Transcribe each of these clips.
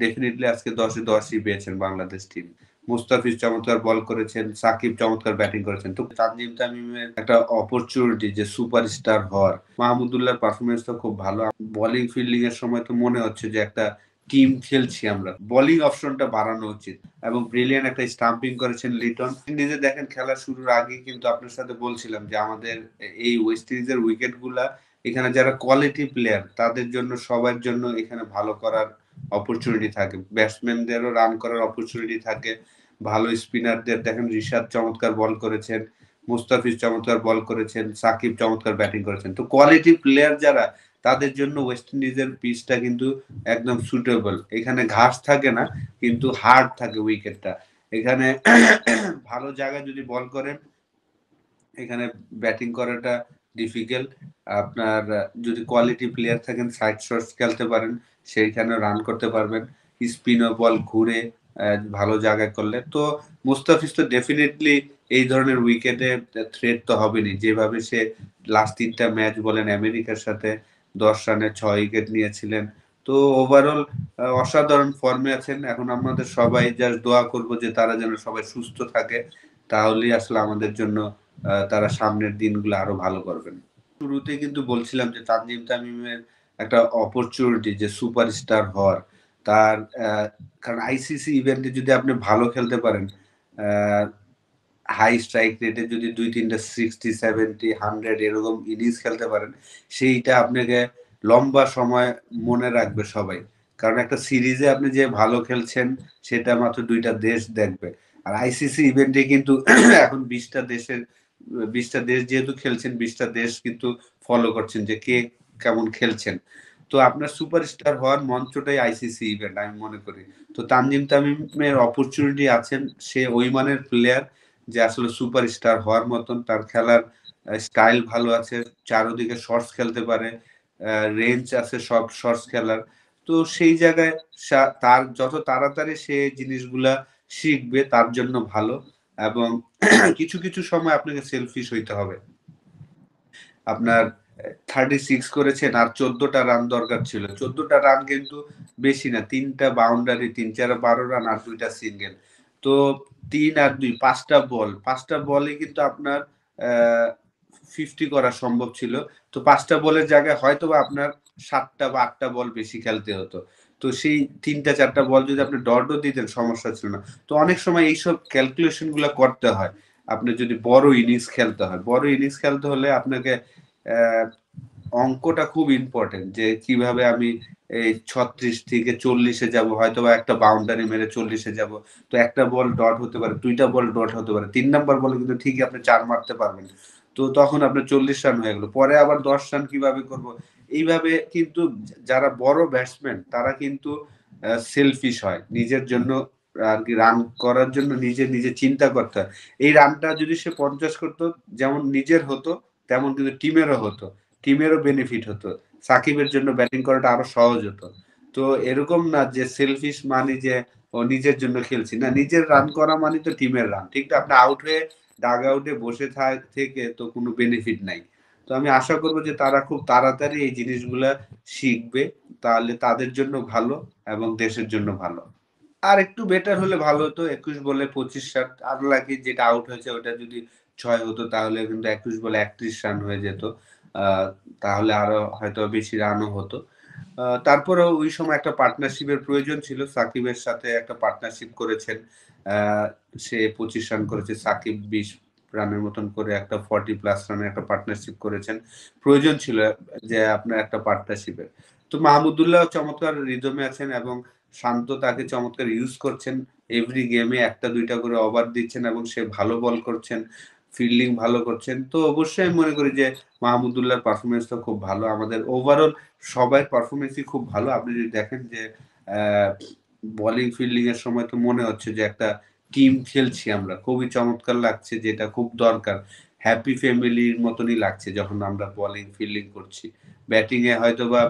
Definitely আজকে 10 এ 10ই পেয়েছেন Bangladesh team. Mustafiz চমৎকার বল করেছেন, সাকিব চমৎকার ব্যাটিং করেছেন। তো তানজিম তামিমের একটা অপরচুনিটি যে সুপারস্টার হওয়ার। মাহমুদুল্লাহর পারফরম্যান্স তো খুব ভালো। বোলিং ফিল্ডিং এর সময় তো মনে হচ্ছে যে একটা টিম খেলছি আমরা। বোলিং অপশনটা বাড়ানো উচিত এবং ব্রিলিয়ান্ট একটা স্টাম্পিং করেছেন লিটন। নিজে দেখেন খেলা শুরুর আগে কিন্তু আপনার সাথে বলছিলাম যে আমাদের এই ওয়েস্ট ইন্ডিজের উইকেটগুলা এখানে যারা কোয়ালিটি প্লেয়ার তাদের জন্য সবার জন্য এখানে ভালো করার অপরচুনিটি থাকে, ব্যাটসম্যানদেরও রান করার অপরচুনিটি থাকে। ভালো স্পিনারদের দেখেন রিশাদ চমৎকার বল করেছেন, মুস্তাফিজ চমৎকার বল করেছেন, সাকিব চমৎকার ব্যাটিং করেছেন। তো কোয়ালিটি প্লেয়ার যারা তাদের জন্য ওয়েস্ট ইন্ডিজের পিচটা কিন্তু একদম সুটেবল। এখানে ঘাস থাকে না কিন্তু হার্ড থাকে উইকেটটা। এখানে ভালো জায়গায় যদি বল করেন এখানে ব্যাটিং করাটা ডিফিকাল্ট। আপনার যদি কোয়ালিটি প্লেয়ার থাকেন সাইড শটস খেলতে পারেন, সেইখানে রান করতে পারবেন। স্পিনও বল ঘুরে ভালো জায়গায় করলে তো মুস্তাফিজ তো ডেফিনেটলি এই ধরনের উইকেটে থ্রেট তো হবেনি। যেভাবে সে লাস্ট 3টা ম্যাচ বলেন আমেরিকার সাথে 10 রানে 6 উইকেট নিয়েছিলেন। তো ওভারঅল অসাধারণ ফর্মে আছেন। এখন আমাদের সবাই জাস্ট দোয়া করব যে তারা যেন সবাই সুস্থ থাকে। তাহলেই আসলে আমাদের জন্য তারা সামনের দিনগুলো আরো ভালো করবেন। শুরুতে কিন্তু বলছিলাম যে তানজিম তামিমের একটা অপরচুনিটি যে সুপারস্টার হওয়ার। তার কারণ আইসিসি ইভেন্টে যদি আপনি ভালো খেলতে পারেন, হাই স্ট্রাইক রেটে যদি 2-3টা 60, 70, 100 এরকম ইনিংস খেলতে পারেন, সেইটা আপনাকে লম্বা সময় মনে রাখবে সবাই। কারণ একটা সিরিজে আপনি যে ভালো খেলছেন সেটা মাত্র 2টা দেশ দেখবে। আর আইসিসি ইভেন্টে কিন্তু এখন 20টা দেশের 20টা দেশ যেহেতু খেলছেন 20টা দেশ কিন্তু ফলো করছেন যে কে কেমন খেলছেন। তো আপনার সুপারস্টার হওয়ার মঞ্চটাই আইসিসি ইভেন্ট আমি মনে করি। তো তানজিম তামিমের অপরচুনিটি আছেন, সে ওই মানের প্লেয়ার যে আসলে সুপারস্টার হওয়ার মতন। তার খেলার স্টাইল ভালো আছে, চারদিকে শর্টস খেলতে পারে, রেঞ্জ আছে সব শর্টস খেলার। তো সেই জায়গায় তার যত তাড়াতাড়ি সে জিনিসগুলা শিখবে তার জন্য ভালো। এবং কিছু কিছু সময় আপনাকে সেলফিশ হইতে হবে। আপনার 36 করেছেন আর 14টা রান দরকার ছিল। 14টা রান কিন্তু বেশি না, 3টা বাউন্ডারি, 3-4 12 রান আর 2টা সিঙ্গেল। তো 3 আর 2 5টা বল, 5টা বলে কিন্তু আপনার 50 করা সম্ভব ছিল। তো 5টা বলের জায়গায় হয়তোবা আপনার 7টা বা 8টা বল বেশি খেলতে হতো। তো সেই 3টা 4টা বল যদি আপনি ডটও দিতেন সমস্যা ছিল না। তো অনেক সময় এইসব ক্যালকুলেশন গুলা করতে হয়। আপনি যদি বড় ইনিংস খেলতে হয়, বড় ইনিংস খেলতে হলে আপনাকে অঙ্কটা খুব ইম্পর্টেন্ট যে কিভাবে আমি এই 36 থেকে 40-এ যাব, হয়তো বা একটা বাউন্ডারি মেরে 40-এ যাব। তো একটা বল ডট হতে পারে, 2টা বল ডট হতে পারে, 3 নাম্বার বলে কিন্তু ঠিকই আপনি 4 মারতে পারবেন। তো তখন আপনার 40 রান হয়ে গেল। পরে আবার 10 রান কিভাবে করব? এইভাবে কিন্তু যারা বড় ব্যাটসম্যান তারা কিন্তু সেলফিশ হয়। নিজের জন্য আর কি রান করার জন্য নিজে নিজে চিন্তা করতে হয়। এই রানটা যদি সে 50 করতো যেমন নিজের হতো তেমন কিন্তু টিমেরও হতো, টিমেরও বেনিফিট হতো। সাকিবের জন্য ব্যাটিং করাটা আরো সহজ হতো। তো এরকম না যে সেলফিশ মানে যে ও নিজের জন্য খেলছি না, নিজের রান করা মানে তো টিমের রান। ঠিক না? আপনি আউট হয়ে ডাগ আউটে বসে থেকে তো কোনো বেনিফিট নাই। তো আমি আশা করবো যে তারা খুব তাড়াতাড়ি এই জিনিসগুলা শিখবে, তাহলে তাদের জন্য ভালো এবং দেশের জন্য ভালো। আর একটু বেটার হলে ভালো হতো, 21 বলে 25 রান। আর লাকি যেটা আউট হয়েছে ওটা যদি 6 হতো তাহলে কিন্তু 21 বলে 31 রান হয়ে যেত। আহ, তাহলে আরো হয়তো বেশি রানও হতো। তারপরেও ওই সময় একটা পার্টনারশিপের প্রয়োজন ছিল। সাকিবের সাথে একটা পার্টনারশিপ করেছেন। আহ, সে 25 রান করেছে, সাকিব 20 রানের মতন করে একটা 40+ রানের একটা পার্টনারশিপ করেছেন। প্রয়োজন ছিল যে আপনার একটা পার্টনারশিপের। তো মাহমুদুল্লাহ চমৎকার রিদমে আছেন এবং শান্ত তাকে চমৎকার ইউজ করছেন। এভরি গেমে একটা দুইটা করে ওভার দিচ্ছেন এবং সে ভালো বল করছেন, ফিল্ডিং ভালো করছেন। তো অবশ্যই আমি মনে করি যে মাহমুদুল্লাহর পারফরমেন্স তো খুব ভালো। আমাদের ওভারঅল সবাই পারফরমেন্সই খুব ভালো। আপনি যদি দেখেন যে বোলিং ফিল্ডিং এর সময় তো মনে হচ্ছে যে একটা টিম খেলছি আমরা। খুবই চমৎকার লাগছে, যেটা খুব দরকার। হ্যাপি ফ্যামিলির মতনই লাগছে যখন আমরা বোলিং ফিল্ডিং করছি। ব্যাটিং এ হয়তোবা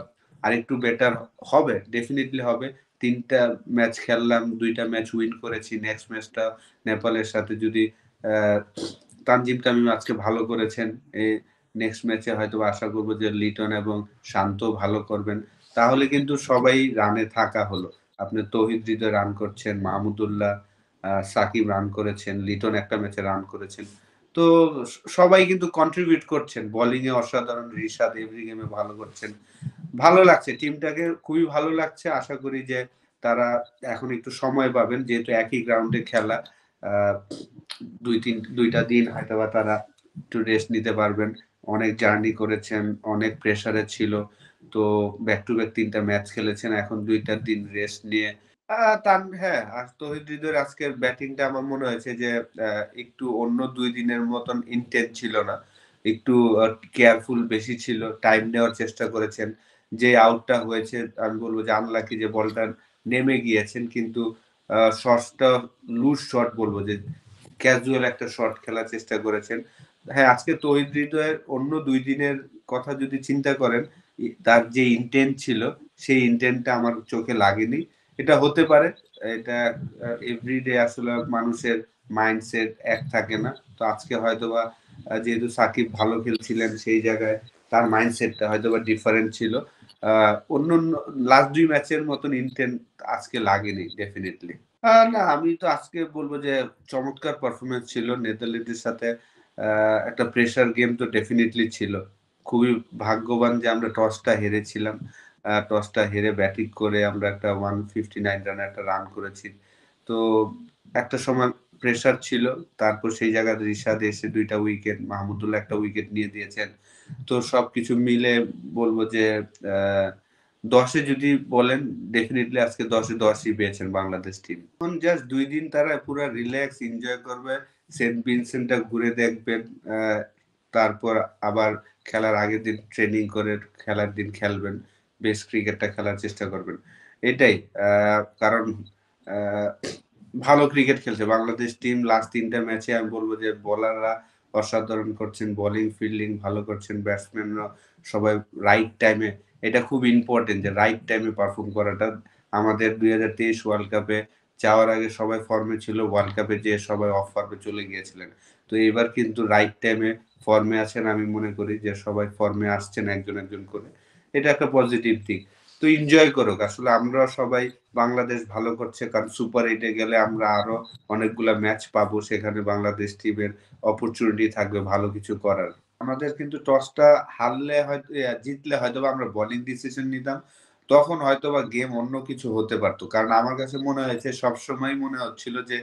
আরেকটু বেটার হবে, ডেফিনিটলি হবে। 3টা ম্যাচ খেললাম, 2টা ম্যাচ উইন করেছি। নেক্সট ম্যাচটা নেপালের সাথে যদি আহ, তানজিম তামিম আজকে ভালো করেছেন, এই নেক্সট ম্যাচে হয়তো আশা করবো যে লিটন এবং শান্ত ভালো করবেন। তাহলে কিন্তু সবাই রানে থাকা হলো। আপনার তৌহিদ হৃদয় রান করছেন, মাহমুদুল্লাহ, সাকিব রান করেছেন, লিটন একটা ম্যাচে রান করেছেন। তো সবাই কিন্তু কন্ট্রিবিউট করছেন। বোলিং এ অসাধারণ, রিশাদ এভরি গেমে ভালো করছেন। ভালো লাগছে, টিমটাকে খুবই ভালো লাগছে। আশা করি যে তারা এখন একটু সময় পাবেন, যেহেতু একই গ্রাউন্ডে খেলা। আ ২টা দিন হয়তোবা তারা একটু রেস্ট নিতে পারবেন। অনেক জার্নি করেছেন, অনেক প্রেশারে ছিল। তো ব্যাক টু ব্যাক ৩ টা ম্যাচ খেলেছেন। এখন ২ টা দিন রেস্ট নিয়ে আ হ্যাঁ, আর তৌহিদ হৃদয়ের আজকের ব্যাটিংটা আমার মনে হয়েছে যে আ একটু অন্য ২ দিনের মতন ইনটেন্স ছিল না। একটু কেয়ারফুল বেশি ছিল। টাইম নেওয়ার চেষ্টা করেছেন। যে আউটটা হয়েছে আমি বলব যে আনলাকি, যে বলটা নেমে গিয়েছেন, কিন্তু শটসটা লুজ শট বলব, যে ক্যাজুয়াল একটা শট খেলার চেষ্টা করেছেন। হ্যাঁ, আজকে তৌহিদ হৃদয়ের অন্য ২ দিনের কথা যদি চিন্তা করেন, তার যে ইনটেন্ট ছিল, সেই ইনটেন্টটা আমার চোখে লাগেনি। এটা হতে পারে। এটা এভরিডে আসলে মানুষের মাইন্ডসেট এক থাকে না। তো আজকে হয়তোবা যেহেতু সাকিব ভালো খেলছিলেন, সেই জায়গায় তার মাইন্ডসেটটা হয়তোবা ডিফারেন্ট ছিল। অন্যান্য লাস্ট ২ ম্যাচের মতন ইনটেন্ট আজকে লাগেনি ডেফিনিটলি। না, আমি তো আজকে বলব যে চমৎকার পারফরম্যান্স ছিল। নেদারল্যান্ডসের সাথে আ একটা প্রেশার গেম তো ডেফিনিটলি ছিল। খুবই ভাগ্যবান যে আমরা টসটা হেরেছিলাম। টসটা হেরে ব্যাটিং করে আমরা একটা 159 রানে একটা রান করেছি। তো একটা সময় প্রেশার ছিল। তারপর সেই জায়গায় রিশাদ এসে ২ টা উইকেট, মাহমুদুল্লাহ একটা উইকেট নিয়ে দিয়েছেন। তো সবকিছু মিলে বলব যে আ ১০ এ যদি বলেন, ডেফিনিটলি আজকে ১০ এ ১০ ই পেয়েছেন বাংলাদেশ টিম। এখন জাস্ট ২ দিন তারা পুরা রিল্যাক্স এনজয় করবে। সেন্ট ভিনসেন্টটা ঘুরে দেখবেন। আ তারপর আবার খেলার আগের দিন ট্রেনিং করে খেলার দিন খেলবেন। বেস্ট ক্রিকেটটা খেলার চেষ্টা করবেন। এটাই। আ কারণ আ ভালো ক্রিকেট খেলছে বাংলাদেশ টিম। লাস্ট ৩ টা ম্যাচে আমি বলব যে বোলাররা অসাধারণ করছেন। বোলিং, ফিল্ডিং ভালো করছেন। ব্যাটসম্যানরা সবাই রাইট টাইমে, এটা খুব ইম্পোর্টেন্ট যে রাইট টাইমে পারফর্ম করাটা। আমাদের ২০২৩ ওয়ার্ল্ড কাপে যাওয়ার আগে সবাই ফর্মে ছিল। ওয়ার্ল্ড কাপে যেয়ে সবাই অফ ফর্মে চলে গিয়েছিলেন। তো এবার কিন্তু রাইট টাইমে ফর্মে আছেন। আমি মনে করি যে সবাই ফর্মে আসছেন একজন, একজন করে। এটা একটা পজিটিভ দিক। তো এনজয় করুক। আসলে আমরা সবাই, বাংলাদেশ ভালো করছে কারণ সুপার 8 এ গেলে আমরা আরো অনেকগুলা ম্যাচ পাবো। সেখানে বাংলাদেশ টিমের অপরচুনিটি থাকবে ভালো কিছু করার। আমাদের কিন্তু টসটা হারলে হয়তো, জিতলে হয়তোবা আমরা বোলিং ডিসিশন নিতাম। তখন হয়তোবা গেম অন্য কিছু হতে পারত। কারণ আমার কাছে মনে হয়েছে, সবসময়ই মনে হচ্ছিল যে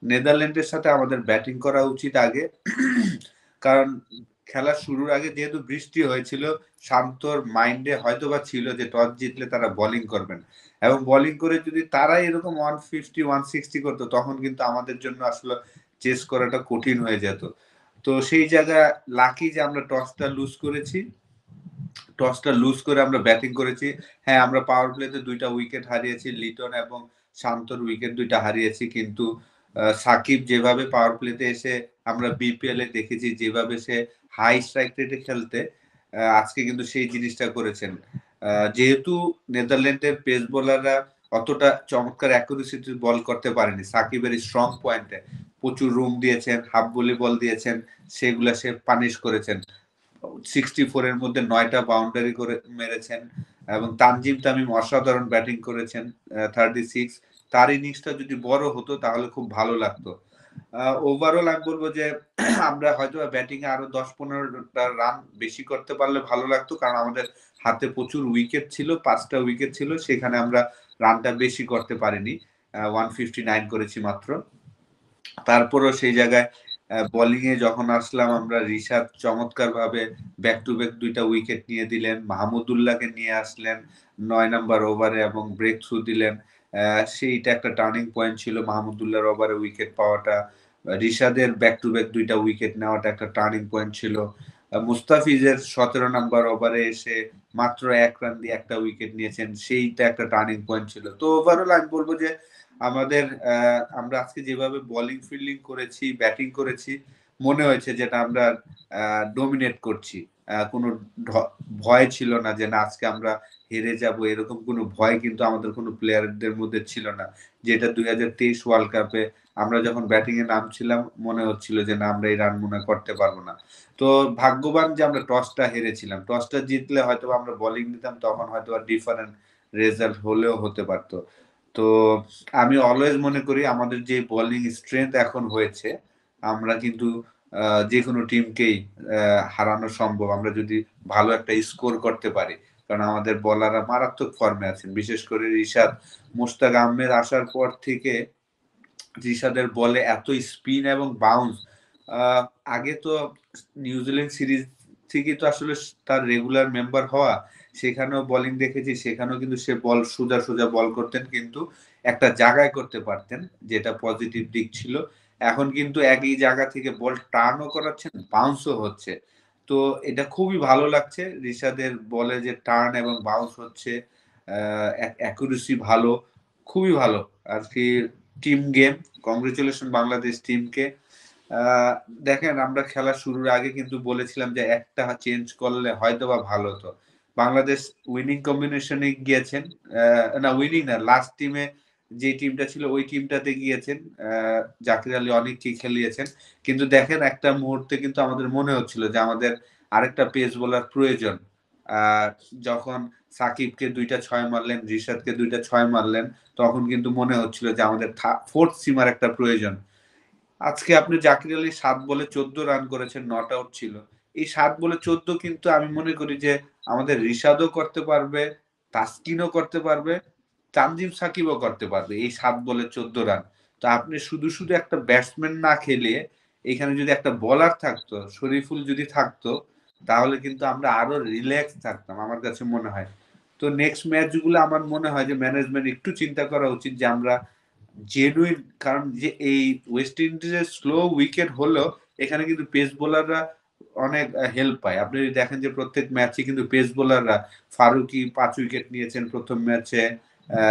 নেদারল্যান্ডের সাথে আমাদের ব্যাটিং করা উচিত আগে। কারণ খেলা শুরুর আগে যেহেতু বৃষ্টি হয়েছিল, শান্তর মাইন্ডে হয়তোবা ছিল যে টস জিতলে তারা বোলিং করবেন। এবং বোলিং করে যদি তারাই এরকম 150, 160 করত, তখন কিন্তু আমাদের জন্য আসলে চেস করাটা কঠিন হয়ে যেত। তো সেই জায়গায় লাকি যে আমরা টসটা লুজ করেছি। টসটা লুজ করে আমরা ব্যাটিং করেছি। হ্যাঁ, আমরা পাওয়ার প্লেতে ২ টা উইকেট হারিয়েছি। লিটন এবং শান্তর উইকেট ২ টা হারিয়েছি। কিন্তু সাকিব যেভাবে পাওয়ার প্লেতে এসে, আমরা বিপিএল এ দেখেছি যেভাবে সে হাই স্ট্রাইক রেটে খেলতে, আজকে কিন্তু সেই জিনিসটা করেছেন। যেহেতু নেদারল্যান্ডের পেস বোলাররা অতটা চমৎকার অ্যাকুরেসিতে বল করতে পারেনি। সাকিবের স্ট্রং পয়েন্টে প্রচুর রুম দিয়েছেন, হাফ ভলি বল দিয়েছেন, সেগুলা সে পানিশ করেছেন। 64 এর মধ্যে ৯ টা বাউন্ডারি করে মেরেছেন এবং তানজিম তামিম অসাধারণ ব্যাটিং করেছেন। 36, তার ইনিংসটা যদি বড় হতো তাহলে খুব ভালো লাগতো। ওভারঅল আমি বলব যে আমরা হয়তোবা ব্যাটিং এ আরো ১০-১৫ টা রান বেশি করতে পারলে ভালো লাগতো। কারণ আমাদের হাতে প্রচুর উইকেট ছিল, ৫ টা উইকেট ছিল। সেখানে আমরা রানটা বেশি করতে পারিনি। 159 করেছি মাত্র। তারপরেও সেই জায়গায় বোলিং এ যখন আসলাম আমরা, রিশাদ চমৎকারভাবে ব্যাক টু ব্যাক ২ টা উইকেট নিয়ে দিলেন। মাহমুদুল্লাহকে নিয়ে আসলেন ৯ নাম্বার ওভারে এবং ব্রেক থ্রু দিলেন। সেইটা একটা টার্নিং পয়েন্ট ছিল মাহমুদুল্লাহর ওভারে উইকেট পাওয়াটা। রিশাদের ব্যাক টু ব্যাক ২ টা উইকেট নেওয়াটা একটা টার্নিং পয়েন্ট ছিল। মুস্তাফিজের ১৭ নাম্বার ওভারে এসে মাত্র ১ রান দিয়ে একটা উইকেট নিয়েছেন। সেইটা একটা টার্নিং পয়েন্ট ছিল। তো ওভারঅল আমি বলব যে আমাদের আমরা আজকে যেভাবে বোলিং, ফিল্ডিং করেছি, ব্যাটিং করেছি, মনে হয়েছে যেটা আমরা ডমিনেট করছি। কোনো ঢ ভয় ছিল না যে না আজকে আমরা হেরে যাবো, এরকম কোনো ভয় কিন্তু আমাদের কোনো প্লেয়ারদের মধ্যে ছিল না। যেটা ২০২৩ ওয়ার্ল্ড কাপে আমরা যখন ব্যাটিং এ নামছিলাম, মনে হচ্ছিল যে না আমরা এই রান মনে হয় করতে পারবো না। তো ভাগ্যবান যে আমরা টসটা হেরেছিলাম। টসটা জিতলে হয়তোবা আমরা বোলিং নিতাম, তখন হয়তোবা ডিফারেন্ট রেজাল্ট হলেও হতে পারত। তো আমি অলওয়েজ মনে করি আমাদের যে বোলিং স্ট্রেংথ এখন হয়েছে, আমরা কিন্তু যেকোনো টিমকেই হারানো সম্ভব। আমরা যদি ভালো একটা স্কোর করতে পারি। কারণ আমাদের বোলাররা মারাত্মক ফর্মে আছেন। বিশেষ করে রিশাদ, মুশতাক আহমেদ আসার পর থেকে রিশাদের বলে এত স্পিন এবং বাউন্স, আ আগে তো নিউজিল্যান্ড সিরিজ থেকেই তো আসলে তার রেগুলার মেম্বার হওয়া। সেখানেও বোলিং দেখেছি, সেখানেও কিন্তু সে বল সোজা, সোজা বল করতেন কিন্তু একটা জায়গায় করতে পারতেন, যেটা পজিটিভ দিক ছিল। এখন কিন্তু একই জায়গা থেকে বল টার্নও করাচ্ছেন, বাউন্সও হচ্ছে। তো এটা খুবই ভালো লাগছে। রিশাদের বলে যে টার্ন এবং বাউন্স হচ্ছে, অ্যাকুরেসি ভালো, খুবই ভালো। আরকি টিম গেম। কংগ্রেচুলেশন বাংলাদেশ টিমকে। আ দেখেন আমরা খেলা শুরুর আগে কিন্তু বলেছিলাম যে একটা চেঞ্জ করলে হয়তোবা ভালো হতো। বাংলাদেশ উইনিং কম্বিনেশন এ গিয়েছেন। না উইনিং না, লাস্ট টিমে যে টিমটা ছিল ওই টিমটাতে গিয়েছেন। জাকির আলী অনেককেই খেলিয়েছেন। কিন্তু দেখেন একটা মুহূর্তে কিন্তু আমাদের মনে হচ্ছিল যে আমাদের আরেকটা পেস বোলার প্রয়োজন। আ যখন সাকিবকে ২ টা ৬ মারলেন, রিশাদকে ২ টা ৬ মারলেন, তখন কিন্তু মনে হচ্ছিল যে আমাদের 4th সিমার একটা প্রয়োজন। আজকে আপনি জাকির আলী ৭ বলে ১৪ রান করেছেন, নট আউট ছিল। এই ৭ বলে ১৪ কিন্তু আমি মনে করি যে আমাদের রিশাদও করতে পারবে, তাসকিনও করতে পারবে, তানজিম সাকিবও করতে পারবে এই ৭ বলে ১৪ রান। তো আপনি শুধু, শুধু একটা ব্যাটসম্যান না খেলিয়ে এখানে যদি একটা বোলার থাকতো, শরীফুল যদি থাকতো, তাহলে কিন্তু আমরা আরো রিল্যাক্স থাকতাম আমার কাছে মনে হয়। তো নেক্সট ম্যাচগুলো আমার মনে হয় যে ম্যানেজমেন্ট একটু চিন্তা করা উচিত যে আমরা জেনুইন, কারণ যে এই ওয়েস্ট ইন্ডিজের স্লো উইকেট হলেও এখানে কিন্তু পেস বোলাররা অনেক হেল্প পায়। আপনি যদি দেখেন যে প্রত্যেক ম্যাচে কিন্তু পেস বোলাররা ফারুকী ৫ উইকেট নিয়েছেন ১ম ম্যাচে আ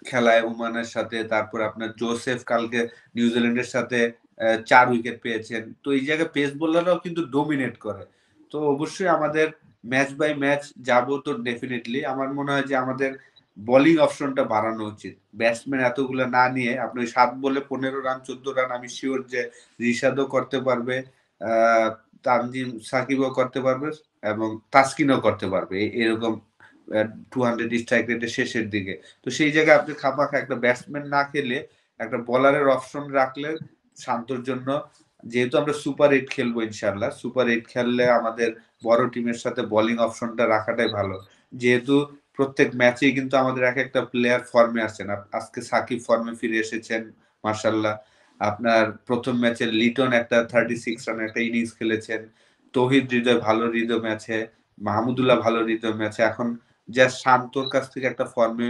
খেলায় ওমানের সাথে। তারপর আপনার জোসেফ কালকে নিউজিল্যান্ডের সাথে ৪ উইকেট পেয়েছেন। তো এই জায়গায় পেস বোলাররাও কিন্তু ডমিনেট করে। তো অবশ্যই আমাদের ম্যাচ বাই ম্যাচ যাবো তো ডেফিনিটলি। আমার মনে হয় যে আমাদের বোলিং অপশনটা বাড়ানো উচিত। ব্যাটসম্যান এতগুলা না নিয়ে আপনি ৭ বলে ১৫ রান ১৪ রান আমি সিউর যে রিশাদও করতে পারবে, আ তানজিম সাকিবও করতে পারবে এবং তাসকিনও করতে পারবে। এরকম 200 স্ট্রাইক রেটের শেষের দিকে। তো সেই জায়গায় আপনি খামাখা একটা ব্যাটসম্যান না খেলে একটা বোলারের অপশন রাখলে শান্তর জন্য, যেহেতু আমরা সুপার ৮ খেলবো ইনশাআল্লাহ। সুপার ৮ খেললে আমাদের বড় টিমের সাথে বোলিং অপশনটা রাখাটাই ভালো। যেহেতু প্রত্যেক ম্যাচেই কিন্তু আমাদের একেকটা প্লেয়ার ফর্মে আছেন। আজকে সাকিব ফর্মে ফিরে এসেছেন মাশাআল্লাহ। আপনার ১ম ম্যাচে লিটন একটা 36 রানের একটা ইনিংস খেলেছেন। তৌহিদ হৃদয় ভালো রিদমে আছে। মাহমুদুল্লাহ ভালো রিদমে আছে। এখন জাস্ট শান্তর কাছ থেকে একটা ফর্মে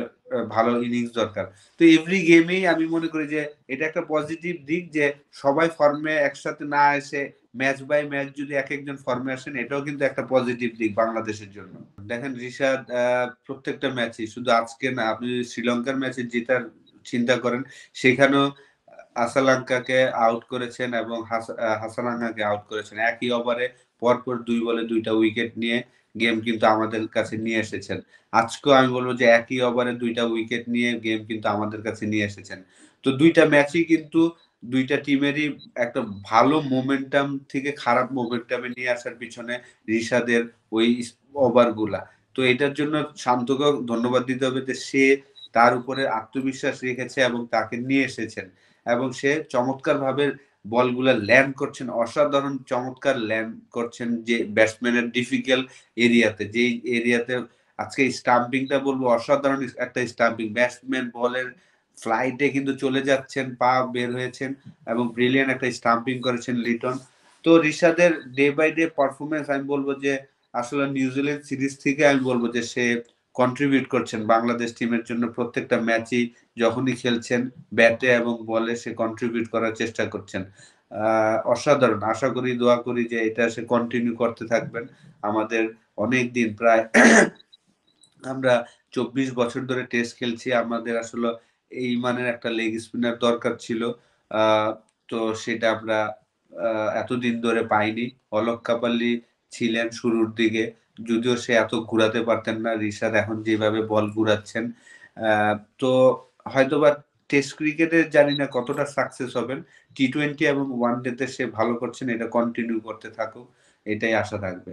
ভালো ইনিংস দরকার। তো এভরি গেমেই আমি মনে করি যে এটা একটা পজিটিভ দিক যে সবাই ফর্মে একসাথে না এসে ম্যাচ বাই ম্যাচ যদি একেকজন ফর্মে আসেন, এটাও কিন্তু একটা পজিটিভ দিক বাংলাদেশের জন্য। দেখেন রিশাদ প্রত্যেকটা ম্যাচেই, শুধু আজকে না, আপনি যদি শ্রীলঙ্কার ম্যাচে জেতার চিন্তা করেন, সেখানেও আসালাঙ্কাকে আউট করেছেন এবং হাসালাঙ্কাকে আউট করেছেন। একই ওভারে পরপর ২ বলে ২ টা উইকেট নিয়ে গেম কিন্তু আমাদের কাছে নিয়ে এসেছেন। আজকেও আমি বলব যে একই ওভারে ২ টা উইকেট নিয়ে গেম কিন্তু আমাদের কাছে নিয়ে এসেছেন। তো ২ টা ম্যাচই কিন্তু ২ টা টিমেরই একটা ভালো মোমেন্টাম থেকে খারাপ মোমেন্টামে নিয়ে আসার পিছনে রিশাদের ওই ওভারগুলা। তো এটার জন্য শান্তকেও ধন্যবাদ দিতে হবে যে সে তার উপরে আত্মবিশ্বাস রেখেছে এবং তাকে নিয়ে এসেছেন। এবং সে চমৎকারভাবে বলগুলা ল্যান্ড করছেন। অসাধারণ চমৎকার ল্যান্ড করছেন যে ব্যাটসম্যানের ডিফিকাল্ট এরিয়াতে। যেই এরিয়াতে আজকে স্টাম্পিংটা বলবো অসাধারণ একটা স্টাম্পিং। ব্যাটসম্যান বলের ফ্লাইটে কিন্তু চলে যাচ্ছেন, পা বের হয়েছেন এবং ব্রিলিয়ান্ট একটা স্টাম্পিং করেছেন লিটন। তো রিশাদের ডে বাই ডে পারফরম্যান্স আমি বলব যে আসলে নিউজিল্যান্ড সিরিজ থেকে আমি বলব যে সে কন্ট্রিবিউট করছেন বাংলাদেশ টিমের জন্য। প্রত্যেকটা ম্যাচেই যখনই খেলছেন ব্যাটে এবং বলে সে কন্ট্রিবিউট করার চেষ্টা করছেন। অসাধারণ। আশা করি, দোয়া করি যে এটা সে কন্টিনিউ করতে থাকবেন। আমাদের অনেকদিন প্রায় আমরা ২৪ বছর ধরে টেস্ট খেলছি। আমাদের আসলে এই মানের একটা লেগ স্পিনার দরকার ছিল। আ তো সেটা আমরা আ এতদিন ধরে পাইনি। অলোক কাপালি ছিলেন শুরুর দিকে। যদিও সে এত ঘুরাতে পারতেন না। রিশাদ এখন যেভাবে বল ঘুরাচ্ছেন। আ তো হয়তোবা টেস্ট ক্রিকেটে জানি না কতটা সাকসেস হবেন। টি-টোয়েন্টি এবং ওয়ানডে তে সে ভালো করছেন। এটা কন্টিনিউ করতে থাকুক। এটাই আশা থাকবে।